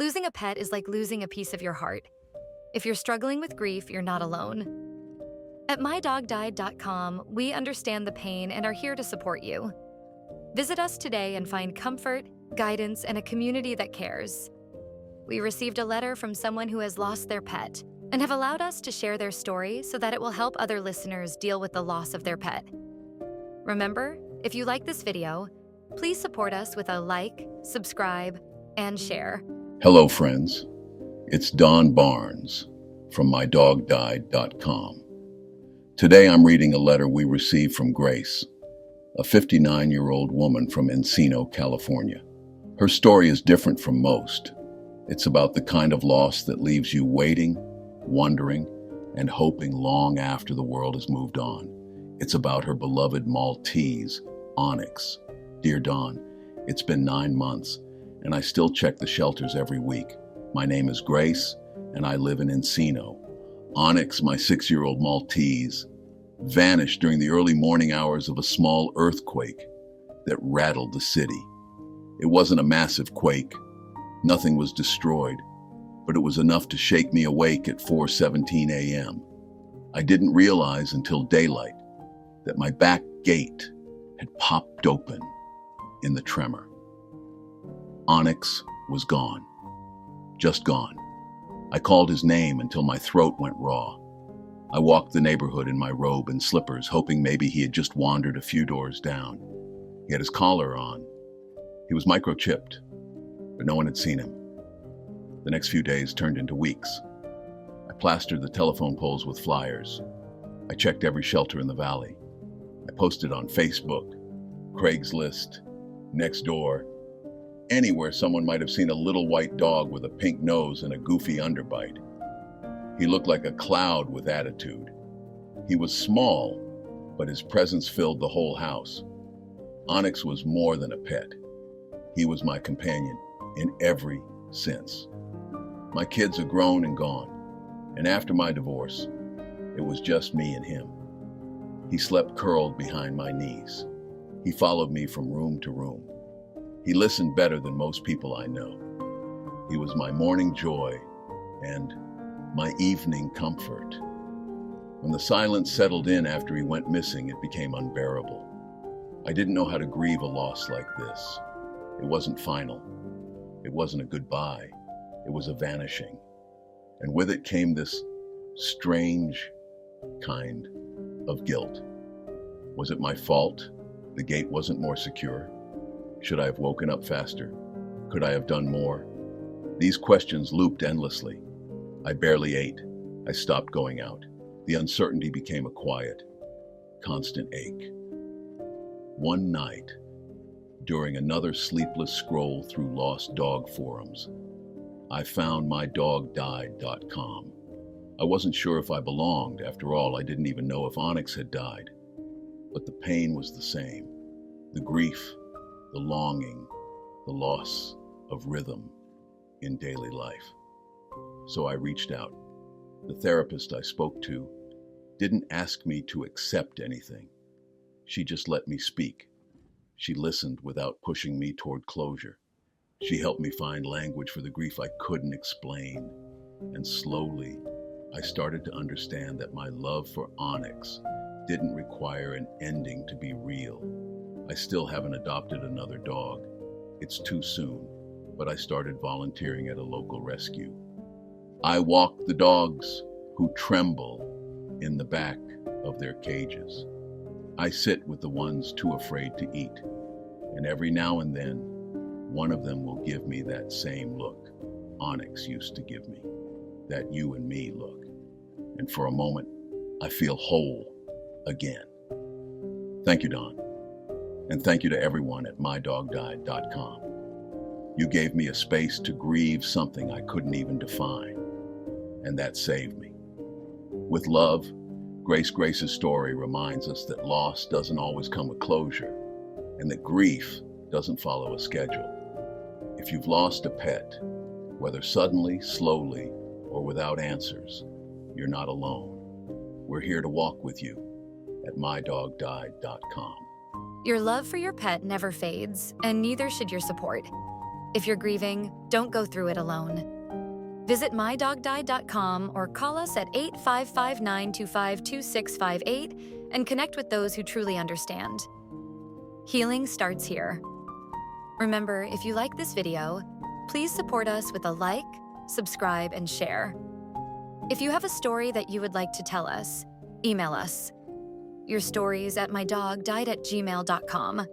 Losing a pet is like losing a piece of your heart. If you're struggling with grief, you're not alone. At mydogdied.com, we understand the pain and are here to support you. Visit us today and find comfort, guidance, and a community that cares. We received a letter from someone who has lost their pet and have allowed us to share their story so that it will help other listeners deal with the loss of their pet. Remember, if you like this video, please support us with a like, subscribe, and share. Hello, friends. It's Don Barnes from mydogdied.com. Today I'm reading a letter we received from Grace, a 59-year-old woman from Encino, California. Her story is different from most. It's about the kind of loss that leaves you waiting, wondering, and hoping long after the world has moved on. It's about her beloved Maltese, Onyx. Dear Don, it's been 9 months, and I still check the shelters every week. My name is Grace, and I live in Encino. Onyx, my 6-year-old Maltese, vanished during the early morning hours of a small earthquake that rattled the city. It wasn't a massive quake. Nothing was destroyed, but it was enough to shake me awake at 4:17 a.m. I didn't realize until daylight that my back gate had popped open in the tremor. Onyx was gone. Just gone. I called his name until my throat went raw. I walked the neighborhood in my robe and slippers, hoping maybe he had just wandered a few doors down. He had his collar on. He was microchipped, but no one had seen him. The next few days turned into weeks. I plastered the telephone poles with flyers. I checked every shelter in the valley. I posted on Facebook, Craigslist, Nextdoor, anywhere someone might have seen a little white dog with a pink nose and a goofy underbite. He looked like a cloud with attitude. He was small, but his presence filled the whole house. Onyx was more than a pet. He was my companion in every sense. My kids are grown and gone, and after my divorce, it was just me and him. He slept curled behind my knees. He followed me from room to room. He listened better than most people I know. He was my morning joy and my evening comfort. When the silence settled in after he went missing, it became unbearable. I didn't know how to grieve a loss like this. It wasn't final. It wasn't a goodbye. It was a vanishing. And with it came this strange kind of guilt. Was it my fault the gate wasn't more secure? Should I have woken up faster? Could I have done more? These questions looped endlessly. I barely ate. I stopped going out. The uncertainty became a quiet, constant ache. One night, during another sleepless scroll through lost dog forums, I found mydogdied.com. I wasn't sure if I belonged. After all, I didn't even know if Onyx had died. But the pain was the same. The grief, the longing, the loss of rhythm in daily life. So I reached out. The therapist I spoke to didn't ask me to accept anything. She just let me speak. She listened without pushing me toward closure. She helped me find language for the grief I couldn't explain. And slowly, I started to understand that my love for Onyx didn't require an ending to be real. I still haven't adopted another dog. It's too soon, but I started volunteering at a local rescue. I walk the dogs who tremble in the back of their cages. I sit with the ones too afraid to eat, and every now and then, one of them will give me that same look Onyx used to give me, that you and me look. And for a moment, I feel whole again. Thank you, Don. And thank you to everyone at mydogdied.com. You gave me a space to grieve something I couldn't even define, and that saved me. With love, Grace's story reminds us that loss doesn't always come with closure, and that grief doesn't follow a schedule. If you've lost a pet, whether suddenly, slowly, or without answers, you're not alone. We're here to walk with you at mydogdied.com. Your love for your pet never fades, and neither should your support. If you're grieving, don't go through it alone. Visit mydogdied.com or call us at 855-925-2658 and connect with those who truly understand. Healing starts here. Remember, if you like this video, please support us with a like, subscribe, and share. If you have a story that you would like to tell us, email us. Your stories at mydogdied@gmail.com.